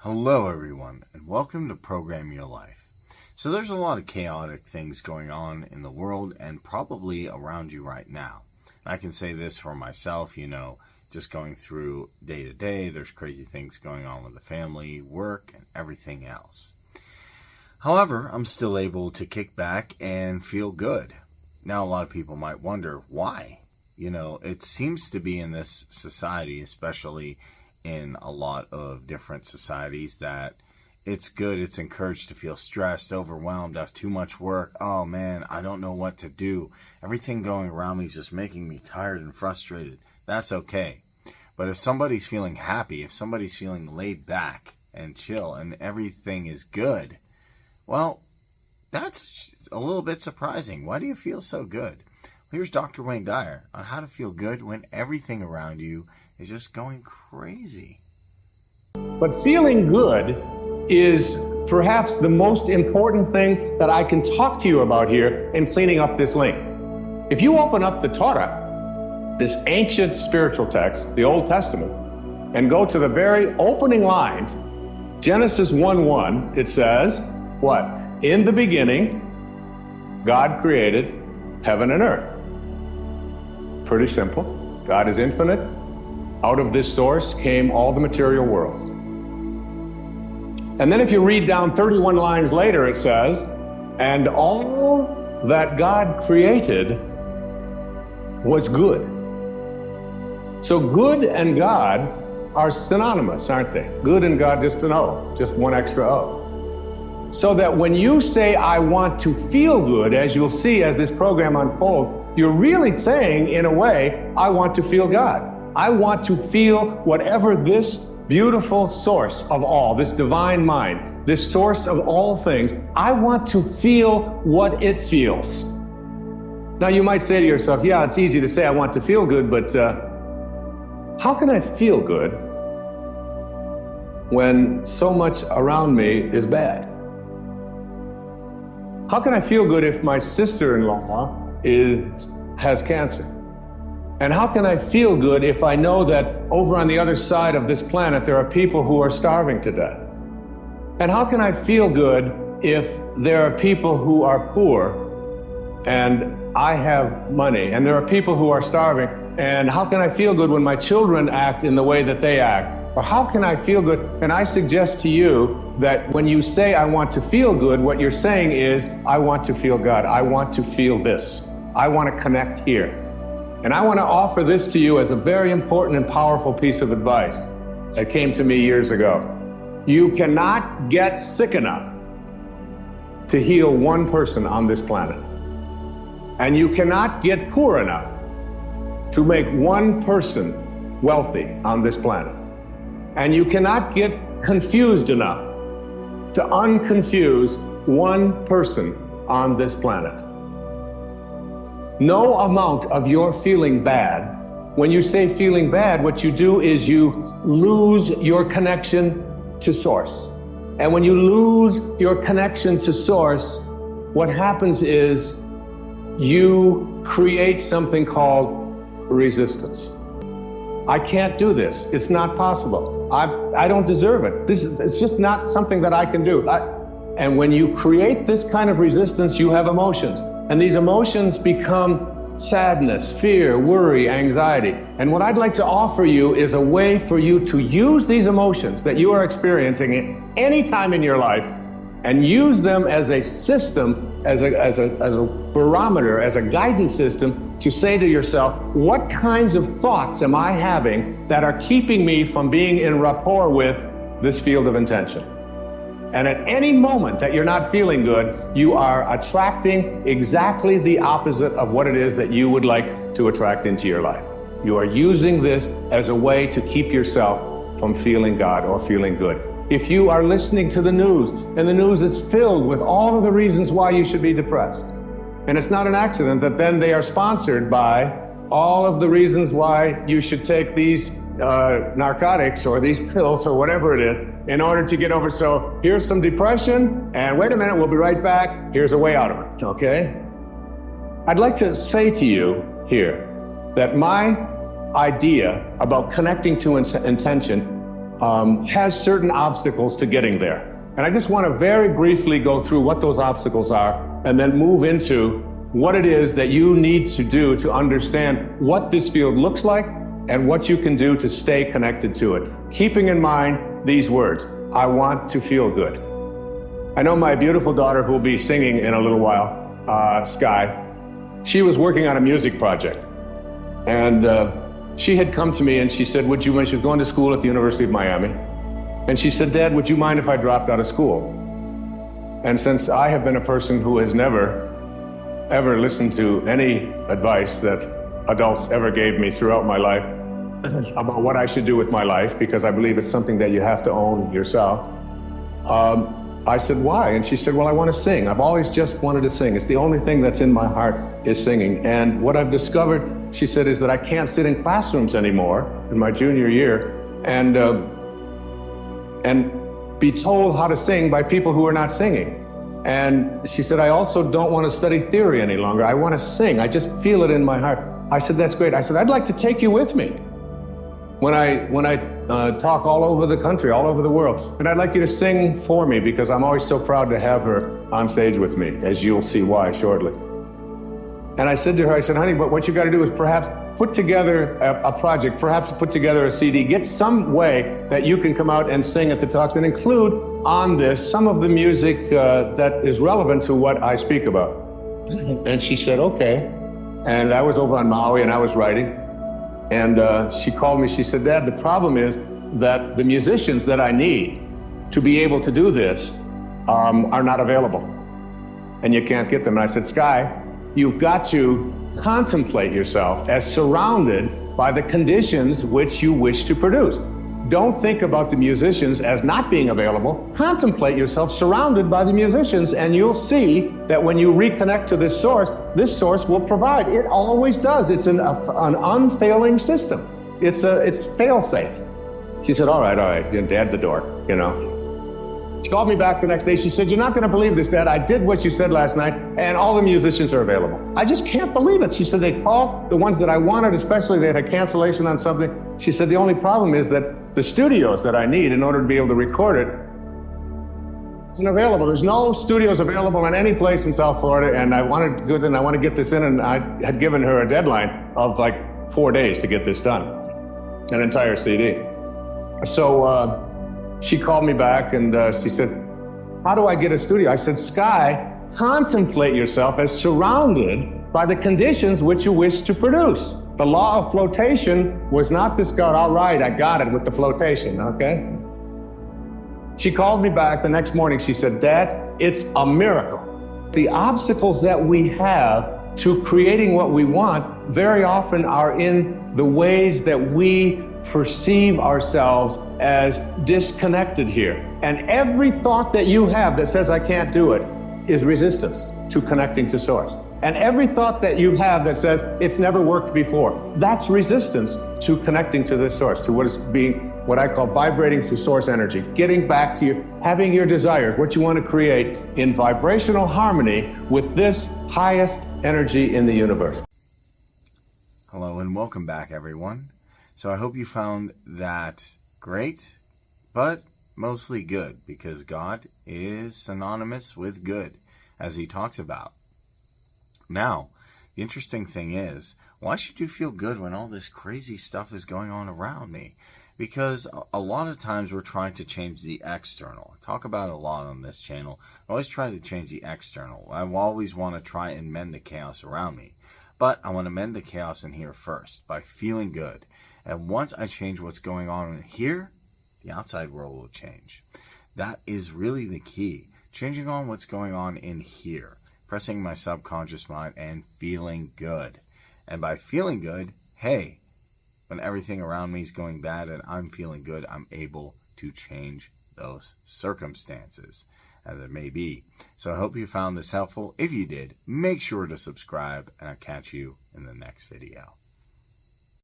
Hello everyone, and welcome to Program Your Life. So there's a lot of chaotic things going on in the world and probably around you right now. I can say this for myself, just going through day to day, there's crazy things going on with the family, work, and everything else. However, I'm still able to kick back and feel good. Now, a lot of people might wonder why. It seems to be in this society, especially in a lot of different societies, that it's encouraged to feel stressed, overwhelmed, have too much work. Oh man, I don't know what to do. Everything going around me is just making me tired and frustrated. That's okay. But if somebody's feeling happy, if somebody's feeling laid back and chill and everything is good, well, that's a little bit surprising. Why do you feel so good? Here's Dr. Wayne Dyer on how to feel good when everything around you is just going crazy. But feeling good is perhaps the most important thing that I can talk to you about here in cleaning up this link. If you open up the Torah, this ancient spiritual text, the Old Testament, and go to the very opening lines, Genesis 1:1, it says, what? In the beginning, God created heaven and earth. Pretty simple. God is infinite. Out of this source came all the material worlds. And then if you read down 31 lines later, it says, and all that God created was good. So good and God are synonymous, aren't they? Good and God, just an O, just one extra O. So that when you say, I want to feel good, as you'll see as this program unfolds, you're really saying, in a way, I want to feel God. I want to feel whatever this beautiful source of all, this divine mind, this source of all things, I want to feel what it feels. Now you might say to yourself, yeah, it's easy to say I want to feel good, but how can I feel good when so much around me is bad? How can I feel good if my sister-in-law has cancer? And how can I feel good if I know that over on the other side of this planet there are people who are starving to death? And how can I feel good if there are people who are poor and I have money, and there are people who are starving? And how can I feel good when my children act in the way that they act? Or how can I feel good? And I suggest to you that when you say I want to feel good, what you're saying is I want to feel God. I want to feel this. I want to connect here. And I want to offer this to you as a very important and powerful piece of advice that came to me years ago. You cannot get sick enough to heal one person on this planet. And you cannot get poor enough to make one person wealthy on this planet. And you cannot get confused enough to unconfuse one person on this planet. No amount of your feeling bad, when you say feeling bad, what you do is you lose your connection to source. And when you lose your connection to source, what happens is you create something called resistance. I can't do this. It's not possible. I don't deserve it. It's just not something that I can do. And when you create this kind of resistance, you have emotions. And these emotions become sadness, fear, worry, anxiety. And what I'd like to offer you is a way for you to use these emotions that you are experiencing at any time in your life and use them as a system, as a barometer, as a guidance system to say to yourself, what kinds of thoughts am I having that are keeping me from being in rapport with this field of intention? And at any moment that you're not feeling good, you are attracting exactly the opposite of what it is that you would like to attract into your life. You are using this as a way to keep yourself from feeling God or feeling good. If you are listening to the news, and the news is filled with all of the reasons why you should be depressed, and it's not an accident that then they are sponsored by all of the reasons why you should take these narcotics or these pills or whatever it is in order to get over. So here's some depression, and wait a minute, we'll be right back. Here's a way out of it, okay? I'd like to say to you here that my idea about connecting to intention has certain obstacles to getting there. And I just want to very briefly go through what those obstacles are and then move into what it is that you need to do to understand what this field looks like and what you can do to stay connected to it. Keeping in mind these words, I want to feel good. I know my beautiful daughter, who will be singing in a little while, Sky, she was working on a music project. And she had come to me and she said, when she was going to school at the University of Miami, and she said, Dad, would you mind if I dropped out of school? And since I have been a person who has never, ever listened to any advice that adults ever gave me throughout my life about what I should do with my life, because I believe it's something that you have to own yourself, I said, why? And she said, well, I want to sing. I've always just wanted to sing. It's the only thing that's in my heart is singing. And what I've discovered, she said, is that I can't sit in classrooms anymore in my junior year and be told how to sing by people who are not singing. And she said, I also don't want to study theory any longer. I want to sing. I just feel it in my heart. I said, that's great. I said, I'd like to take you with me when I talk all over the country, all over the world. And I'd like you to sing for me, because I'm always so proud to have her on stage with me, as you'll see why shortly. And I said to her, I said, honey, but what you got to do is perhaps put together a project, perhaps put together a CD, get some way that you can come out and sing at the talks and include on this some of the music that is relevant to what I speak about. And she said, okay. And I was over on Maui and I was writing. And she called me, she said, Dad, the problem is that the musicians that I need to be able to do this are not available. And you can't get them. And I said, Sky, you've got to contemplate yourself as surrounded by the conditions which you wish to produce. Don't think about the musicians as not being available. Contemplate yourself surrounded by the musicians, and you'll see that when you reconnect to this source will provide. It always does. It's an unfailing system. It's fail-safe. She said, all right, Dad, the door, you know. She called me back the next day. She said, you're not going to believe this, Dad. I did what you said last night, and all the musicians are available. I just can't believe it. She said, they called the ones that I wanted, especially they had a cancellation on something. She said, the only problem is that the studios that I need in order to be able to record it isn't available. There's no studios available in any place in South Florida, and I wanted to go and I want to get this in, and I had given her a deadline of like 4 days to get this done, an entire CD. So she called me back and she said, how do I get a studio? I said, Sky, contemplate yourself as surrounded by the conditions which you wish to produce. The law of flotation was not discovered. All right, I got it with the flotation, okay? She called me back the next morning. She said, Dad, it's a miracle. The obstacles that we have to creating what we want very often are in the ways that we perceive ourselves as disconnected here. And every thought that you have that says I can't do it is resistance to connecting to source. And every thought that you have that says it's never worked before, that's resistance to connecting to this source, to what is being, what I call vibrating to source energy, getting back to you, having your desires, what you want to create in vibrational harmony with this highest energy in the universe. Hello and welcome back, everyone. So I hope you found that great, but mostly good, because God is synonymous with good, as he talks about. Now, the interesting thing is, why should you feel good when all this crazy stuff is going on around me? Because a lot of times we're trying to change the external. I talk about it a lot on this channel. I always try to change the external. I always want to try and mend the chaos around me. But I want to mend the chaos in here first by feeling good. And once I change what's going on in here, the outside world will change. That is really the key. Changing on what's going on in here. Pressing my subconscious mind and feeling good. And by feeling good, hey, when everything around me is going bad and I'm feeling good, I'm able to change those circumstances, as it may be. So I hope you found this helpful. If you did, make sure to subscribe, and I'll catch you in the next video.